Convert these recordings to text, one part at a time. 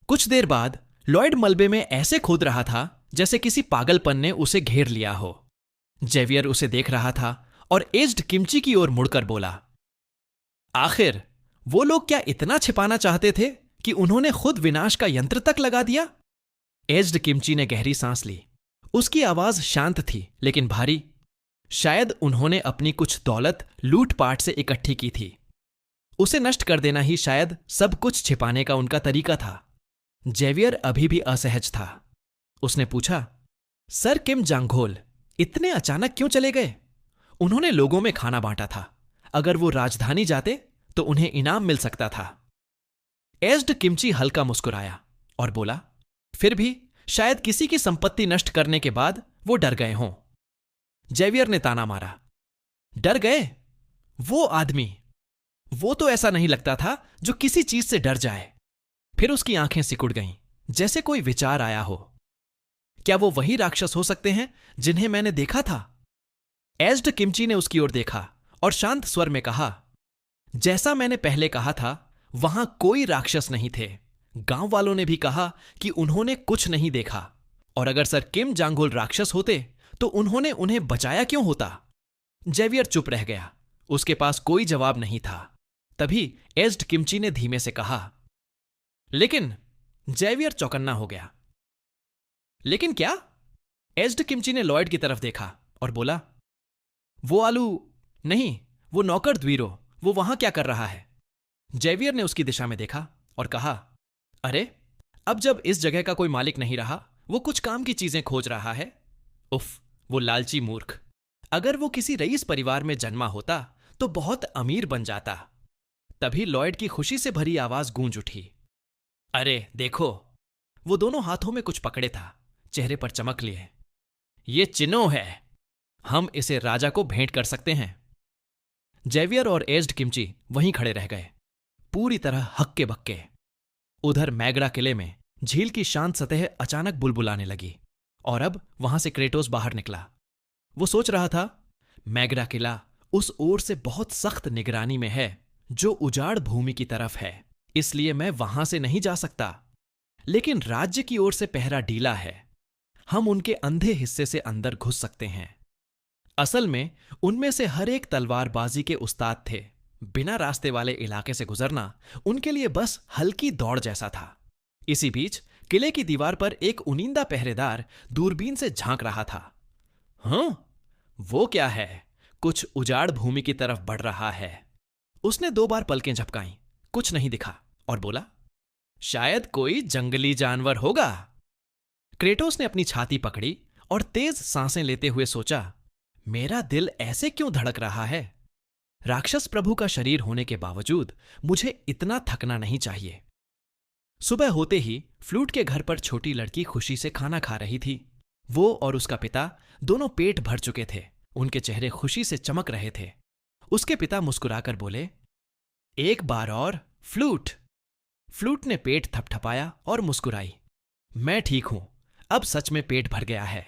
कुछ देर बाद लॉयड मलबे में ऐसे खोद रहा था जैसे किसी पागलपन ने उसे घेर लिया हो। जेवियर उसे देख रहा था और एज्ड किमची की ओर मुड़कर बोला, आखिर वो लोग क्या इतना छिपाना चाहते थे कि उन्होंने खुद विनाश का यंत्र तक लगा दिया? एज्ड किमची ने गहरी सांस ली। उसकी आवाज शांत थी लेकिन भारी। शायद उन्होंने अपनी कुछ दौलत लूटपाट से इकट्ठी की थी। उसे नष्ट कर देना ही शायद सब कुछ छिपाने का उनका तरीका था। जेवियर अभी भी असहज था। उसने पूछा, सर किम जांगहोल इतने अचानक क्यों चले गए? उन्होंने लोगों में खाना बांटा था। अगर वो राजधानी जाते तो उन्हें इनाम मिल सकता था। एज्ड किमची हल्का मुस्कुराया और बोला, फिर भी शायद किसी की संपत्ति नष्ट करने के बाद वो डर गए हों। जेवियर ने ताना मारा, डर गए? वो आदमी, वो तो ऐसा नहीं लगता था जो किसी चीज से डर जाए। फिर उसकी आंखें सिकुड़ गईं, जैसे कोई विचार आया हो। क्या वो वही राक्षस हो सकते हैं जिन्हें मैंने देखा था? एज्ड किमची ने उसकी ओर देखा और शांत स्वर में कहा, जैसा मैंने पहले कहा था, वहां कोई राक्षस नहीं थे। गांव वालों ने भी कहा कि उन्होंने कुछ नहीं देखा। और अगर सर किम जांगहोल राक्षस होते तो उन्होंने उन्हें बचाया क्यों होता? जेवियर चुप रह गया। उसके पास कोई जवाब नहीं था। तभी एज्ड किमची ने धीमे से कहा, लेकिन जेवियर चौकन्ना हो गया। लेकिन क्या? एज्ड किमची ने लॉयड की तरफ देखा और बोला, वो आलू नहीं, वो नौकर द्वीरो, वो वहां क्या कर रहा है? जेवियर ने उसकी दिशा में देखा और कहा, अरे, अब जब इस जगह का कोई मालिक नहीं रहा, वो कुछ काम की चीजें खोज रहा है। उफ, वो लालची मूर्ख। अगर वो किसी रईस परिवार में जन्मा होता तो बहुत अमीर बन जाता। तभी लॉयड की खुशी से भरी आवाज गूंज उठी, अरे देखो, वो दोनों हाथों में कुछ पकड़े था, चेहरे पर चमक लिए। ये चिन्हो है, हम इसे राजा को भेंट कर सकते हैं। जेवियर और एज्ड किमची वहीं खड़े रह गए, पूरी तरह हक्के बक्के। उधर मैगड़ा किले में झील की शांत सतह अचानक बुलबुलाने लगी और अब वहां से क्रेटोस बाहर निकला। वो सोच रहा था, मैगड़ा किला उस ओर से बहुत सख्त निगरानी में है जो उजाड़ भूमि की तरफ है, इसलिए मैं वहां से नहीं जा सकता। लेकिन राज्य की ओर से पहरा ढीला है, हम उनके अंधे हिस्से से अंदर घुस सकते हैं। असल में उनमें से हर एक तलवारबाजी के उस्ताद थे। बिना रास्ते वाले इलाके से गुजरना उनके लिए बस हल्की दौड़ जैसा था। इसी बीच किले की दीवार पर एक उनिंदा पहरेदार दूरबीन से झांक रहा था। हाँ, वो क्या है? कुछ उजाड़ भूमि की तरफ बढ़ रहा है। उसने 2 बार पलकें झपकाईं, कुछ नहीं दिखा और बोला, शायद कोई जंगली जानवर होगा। क्रेटोस ने अपनी छाती पकड़ी और तेज सांसें लेते हुए सोचा, मेरा दिल ऐसे क्यों धड़क रहा है? राक्षस प्रभु का शरीर होने के बावजूद मुझे इतना थकना नहीं चाहिए। सुबह होते ही फ्लूट के घर पर छोटी लड़की खुशी से खाना खा रही थी। वो और उसका पिता दोनों पेट भर चुके थे। उनके चेहरे खुशी से चमक रहे थे। उसके पिता मुस्कुराकर बोले, एक बार और फ्लूट। फ्लूट ने पेट थपथपाया और मुस्कुराई, मैं ठीक हूं, अब सच में पेट भर गया है।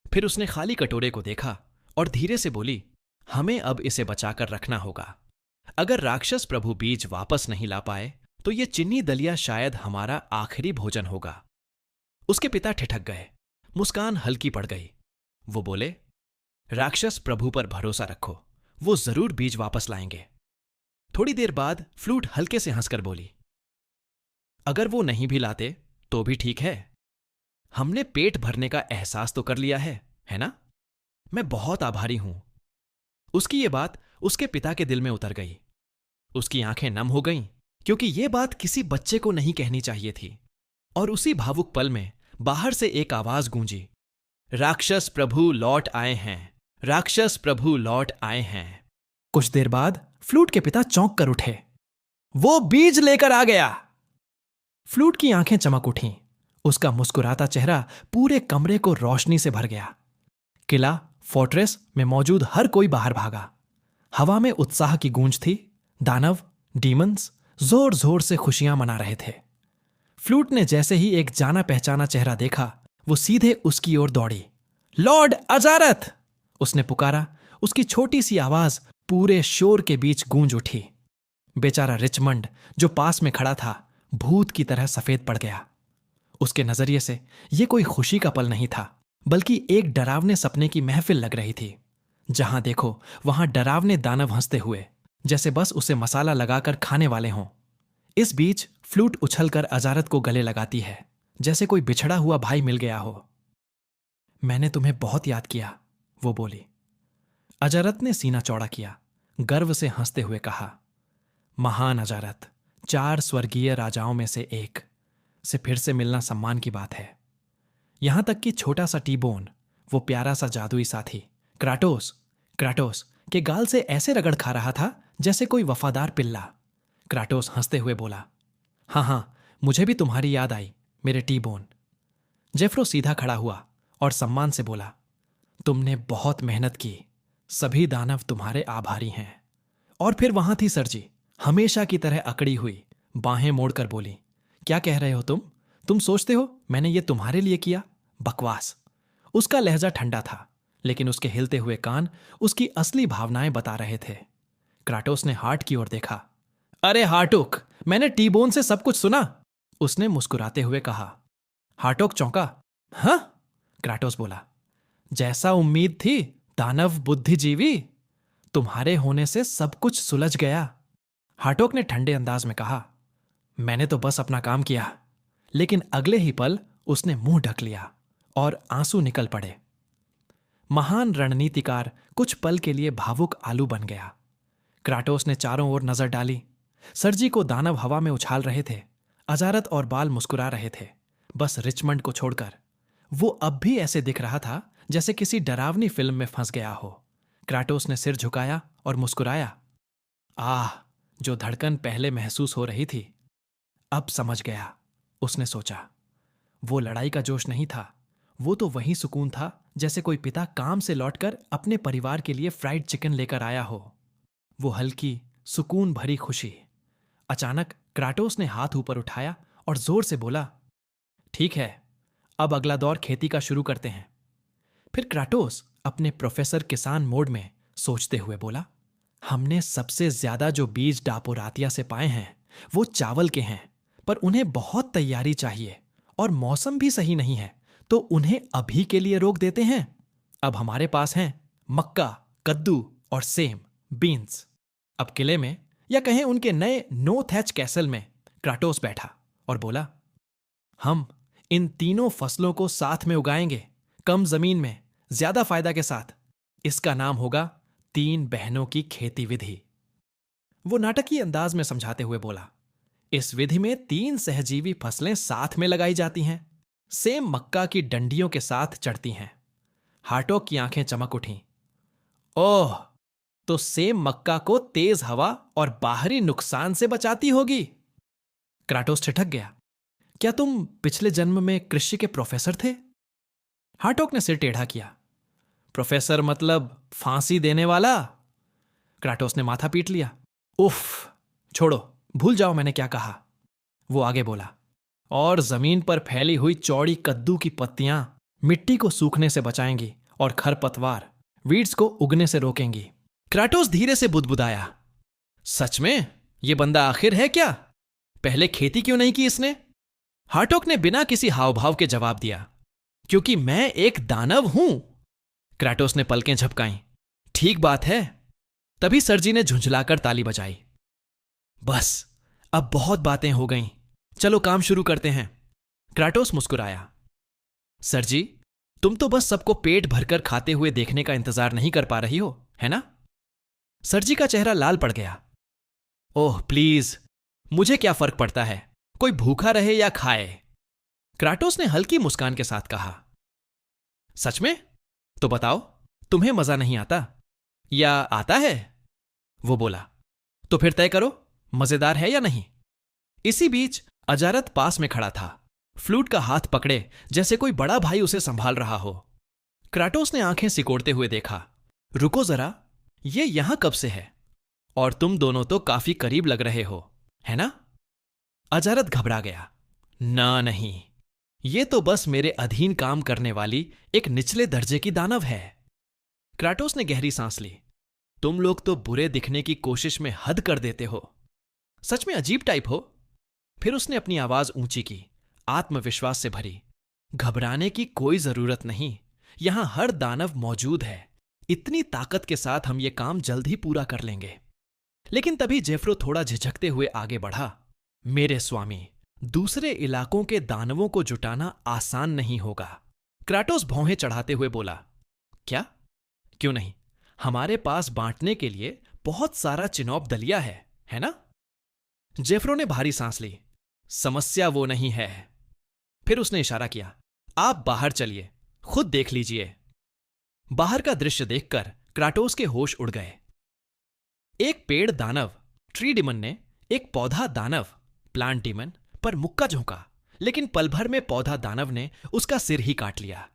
फिर उसने खाली कटोरे को देखा और धीरे से बोली, हमें अब इसे बचाकर रखना होगा। अगर राक्षस प्रभु बीज वापस नहीं ला पाए तो ये चिन्नी दलिया शायद हमारा आखिरी भोजन होगा। उसके पिता ठिठक गए, मुस्कान हल्की पड़ गई। वो बोले, राक्षस प्रभु पर भरोसा रखो, वो जरूर बीज वापस लाएंगे। थोड़ी देर बाद फ्लूट हल्के से हंसकर बोली, अगर वो नहीं भी लाते तो भी ठीक है। हमने पेट भरने का एहसास तो कर लिया है ना? मैं बहुत आभारी हूं। उसकी ये बात उसके पिता के दिल में उतर गई। उसकी आंखें नम हो गईं, क्योंकि ये बात किसी बच्चे को नहीं कहनी चाहिए थी। और उसी भावुक पल में बाहर से एक आवाज गूंजी, राक्षस प्रभु लौट आए हैं, राक्षस प्रभु लौट आए हैं। कुछ देर बाद फ्लूट के पिता चौंक कर उठे, वो बीज लेकर आ गया। फ्लूट की आंखें चमक उठीं। उसका मुस्कुराता चेहरा पूरे कमरे को रोशनी से भर गया। किला, फोर्ट्रेस में मौजूद हर कोई बाहर भागा। हवा में उत्साह की गूंज थी। दानव, डीमंस जोर जोर से खुशियां मना रहे थे। फ्लूट ने जैसे ही एक जाना पहचाना चेहरा देखा, वो सीधे उसकी ओर दौड़ी। लॉर्ड अजारथ, उसने पुकारा। उसकी छोटी सी आवाज पूरे शोर के बीच गूंज उठी। बेचारा रिचमंड जो पास में खड़ा था, भूत की तरह सफेद पड़ गया। उसके नजरिए से यह कोई खुशी का पल नहीं था, बल्कि एक डरावने सपने की महफिल लग रही थी। जहां देखो वहां डरावने दानव हंसते हुए, जैसे बस उसे मसाला लगाकर खाने वाले हों। इस बीच फ्लूट उछलकर अजारत को गले लगाती है, जैसे कोई बिछड़ा हुआ भाई मिल गया हो। मैंने तुम्हें बहुत याद किया, वो बोली। अजारत ने सीना चौड़ा किया, गर्व से हंसते हुए कहा, महान अजारत, 4 स्वर्गीय राजाओं में से एक से फिर से मिलना सम्मान की बात है। यहां तक कि छोटा सा टी-बोन, वो प्यारा सा जादुई साथी क्राटोस क्राटोस के गाल से ऐसे रगड़ खा रहा था जैसे कोई वफादार पिल्ला। क्राटोस हंसते हुए बोला, हाँ हाँ, मुझे भी तुम्हारी याद आई, मेरे टी-बोन। जेफ्रो सीधा खड़ा हुआ और सम्मान से बोला, तुमने बहुत मेहनत की, सभी दानव तुम्हारे आभारी हैं। और फिर वहां थी सर्जी, हमेशा की तरह अकड़ी हुई, बाहें मोड़कर बोली, क्या कह रहे हो तुम सोचते हो मैंने ये तुम्हारे लिए किया? बकवास। उसका लहजा ठंडा था, लेकिन उसके हिलते हुए कान उसकी असली भावनाएं बता रहे थे। क्राटोस ने हार्ट की ओर देखा। अरे हार्टुक, मैंने टी-बोन से सब कुछ सुना, उसने मुस्कुराते हुए कहा। हार्टोक चौंका। हाँ? क्राटोस बोला, जैसा उम्मीद थी, दानव बुद्धिजीवी, तुम्हारे होने से सब कुछ सुलझ गया। हार्टोक ने ठंडे अंदाज में कहा, मैंने तो बस अपना काम किया। लेकिन अगले ही पल उसने मुंह ढक लिया और आंसू निकल पड़े। महान रणनीतिकार कुछ पल के लिए भावुक आलू बन गया। क्राटोस ने चारों ओर नजर डाली। सर्जी को दानव हवा में उछाल रहे थे, अजारत और बाल मुस्कुरा रहे थे, बस रिचमंड को छोड़कर। वो अब भी ऐसे दिख रहा था जैसे किसी डरावनी फिल्म में फंस गया हो। क्राटोस ने सिर झुकाया और मुस्कुराया। आह, जो धड़कन पहले महसूस हो रही थी, अब समझ गया, उसने सोचा। वो लड़ाई का जोश नहीं था, वो तो वही सुकून था जैसे कोई पिता काम से लौटकर अपने परिवार के लिए फ्राइड चिकन लेकर आया हो। वो हल्की, सुकून भरी खुशी। अचानक क्राटोस ने हाथ ऊपर उठाया और जोर से बोला, ठीक है, अब अगला दौर खेती का शुरू करते हैं। फिर क्राटोस अपने प्रोफेसर किसान मोड में सोचते हुए बोला, हमने सबसे ज्यादा जो बीज डापोरातिया से पाए हैं वो चावल के हैं, पर उन्हें बहुत तैयारी चाहिए और मौसम भी सही नहीं है, तो उन्हें अभी के लिए रोक देते हैं। अब हमारे पास हैं मक्का, कद्दू और सेम, बीन्स। अब किले में, या कहें उनके नए नो थैच कैसल में, क्राटोस बैठा और बोला, हम इन तीनों फसलों को साथ में उगाएंगे, कम जमीन में, ज्यादा फायदा के साथ। इसका नाम होगा 3 बहनों की खेती विधि। वो नाटकीय अंदाज में समझाते हुए बोला, इस विधि में 3 सहजीवी फसलें साथ में लगाई जाती हैं, सेम मक्का की डंडियों के साथ चढ़ती हैं। हार्टोक की आंखें चमक उठीं। ओह, तो सेम मक्का को तेज हवा और बाहरी नुकसान से बचाती होगी। क्राटोस ठिठक गया। क्या तुम पिछले जन्म में कृषि के प्रोफेसर थे? हार्टोक ने सिर टेढ़ा किया। प्रोफेसर मतलब फांसी देने वाला? क्राटोस ने माथा पीट लिया। उफ, छोड़ो, भूल जाओ मैंने क्या कहा। वो आगे बोला, और जमीन पर फैली हुई चौड़ी कद्दू की पत्तियां मिट्टी को सूखने से बचाएंगी और खरपतवार, वीड्स को उगने से रोकेंगी। क्राटोस धीरे से बुदबुदाया, सच में ये बंदा आखिर है क्या? पहले खेती क्यों नहीं की इसने? हार्टोक ने बिना किसी हाव भाव के जवाब दिया, क्योंकि मैं एक दानव हूं। क्राटोस ने पलकें झपकाईं। ठीक बात है। तभी सर्जी ने झुंझलाकर ताली बजाई। बस, अब बहुत बातें हो गईं, चलो काम शुरू करते हैं। क्राटोस मुस्कुराया। सर्जी, तुम तो बस सबको पेट भरकर खाते हुए देखने का इंतजार नहीं कर पा रही हो, है ना? सर्जी का चेहरा लाल पड़ गया। ओह प्लीज, मुझे क्या फर्क पड़ता है, कोई भूखा रहे या खाए। क्राटोस ने हल्की मुस्कान के साथ कहा। सच में? तो बताओ, तुम्हें मजा नहीं आता या आता है? वो बोला। तो फिर तय करो, मजेदार है या नहीं। इसी बीच अजारत पास में खड़ा था, फ्लूट का हाथ पकड़े जैसे कोई बड़ा भाई उसे संभाल रहा हो। क्राटोस ने आंखें सिकोड़ते हुए देखा। रुको जरा, ये यहां कब से है? और तुम दोनों तो काफी करीब लग रहे हो, है ना? अजारत घबरा गया। ना नहीं, ये तो बस मेरे अधीन काम करने वाली एक निचले दर्जे की दानव है। क्राटोस ने गहरी सांस ली। तुम लोग तो बुरे दिखने की कोशिश में हद कर देते हो। सच में अजीब टाइप हो। फिर उसने अपनी आवाज ऊंची की, आत्मविश्वास से भरी। घबराने की कोई जरूरत नहीं, यहां हर दानव मौजूद है। इतनी ताकत के साथ हम ये काम जल्द ही पूरा कर लेंगे। लेकिन तभी जेफ्रो थोड़ा झिझकते हुए आगे बढ़ा। मेरे स्वामी, दूसरे इलाकों के दानवों को जुटाना आसान नहीं होगा। क्राटोस भौहें चढ़ाते हुए बोला। क्या? क्यों नहीं, हमारे पास बांटने के लिए बहुत सारा चिनौप दलिया है ना? जेफ्रो ने भारी सांस ली। समस्या वो नहीं है। फिर उसने इशारा किया, आप बाहर चलिए, खुद देख लीजिए। बाहर का दृश्य देखकर क्राटोस के होश उड़ गए। एक पेड़ दानव ट्री डिमन ने एक पौधा दानव प्लांट डिमन पर मुक्का झोंका, लेकिन पल भर में पौधा दानव ने उसका सिर ही काट लिया।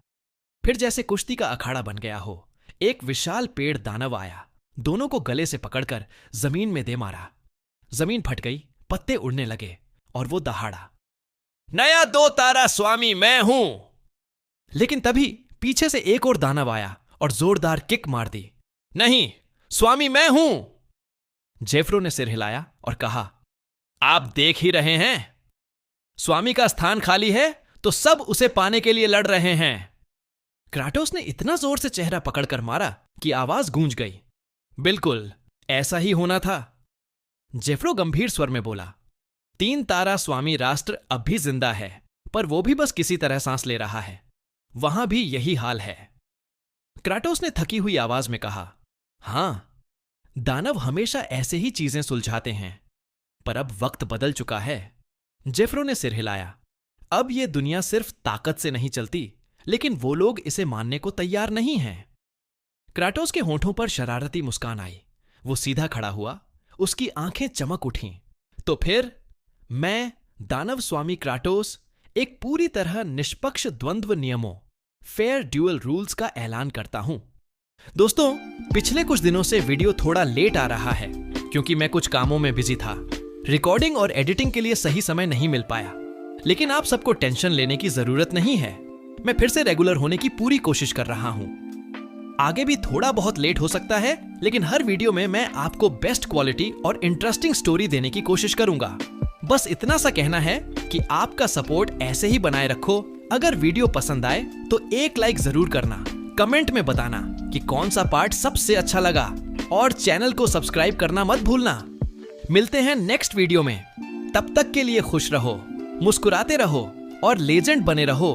फिर जैसे कुश्ती का अखाड़ा बन गया हो, एक विशाल पेड़ दानव आया, दोनों को गले से पकड़कर जमीन में दे मारा। जमीन फट गई, पत्ते उड़ने लगे और वो दहाड़ा, नया 2 तारा स्वामी मैं हूं। लेकिन तभी पीछे से एक और दानव आया और जोरदार किक मार दी। नहीं, स्वामी मैं हूं। जेफ्रो ने सिर हिलाया और कहा, आप देख ही रहे हैं, स्वामी का स्थान खाली है तो सब उसे पाने के लिए लड़ रहे हैं। क्राटोस ने इतना जोर से चेहरा पकड़कर मारा कि आवाज गूंज गई। बिल्कुल ऐसा ही होना था। जेफ्रो गंभीर स्वर में बोला, 3 तारा स्वामी राष्ट्र अब भी जिंदा है, पर वो भी बस किसी तरह सांस ले रहा है। वहां भी यही हाल है। क्राटोस ने थकी हुई आवाज में कहा, हां, दानव हमेशा ऐसे ही चीजें सुलझाते हैं, पर अब वक्त बदल चुका है। जेफ्रो ने सिर हिलाया। अब यह दुनिया सिर्फ ताकत से नहीं चलती, लेकिन वो लोग इसे मानने को तैयार नहीं हैं। क्राटोस के होंठों पर शरारती मुस्कान आई। वो सीधा खड़ा हुआ, उसकी आंखें चमक उठीं। तो फिर मैं, दानव स्वामी क्राटोस, एक पूरी तरह निष्पक्ष द्वंद्व नियमों, फेयर ड्यूअल रूल्स का ऐलान करता हूं। दोस्तों, पिछले कुछ दिनों से वीडियो थोड़ा लेट आ रहा है क्योंकि मैं कुछ कामों में बिजी था। रिकॉर्डिंग और एडिटिंग के लिए सही समय नहीं मिल पाया, लेकिन आप सबको टेंशन लेने की जरूरत नहीं है। मैं फिर से रेगुलर होने की पूरी कोशिश कर रहा हूं। आगे भी थोड़ा बहुत लेट हो सकता है, लेकिन हर वीडियो में मैं आपको बेस्ट क्वालिटी और इंटरेस्टिंग स्टोरी देने की कोशिश करूंगा। बस इतना सा कहना है कि आपका सपोर्ट ऐसे ही बनाए रखो। अगर वीडियो पसंद आए तो एक लाइक जरूर करना, कमेंट में बताना कि कौन सा पार्ट सबसे अच्छा लगा, और चैनल को सब्सक्राइब करना मत भूलना। मिलते हैं नेक्स्ट वीडियो में। तब तक के लिए खुश रहो, मुस्कुराते रहो और लेजेंड बने रहो।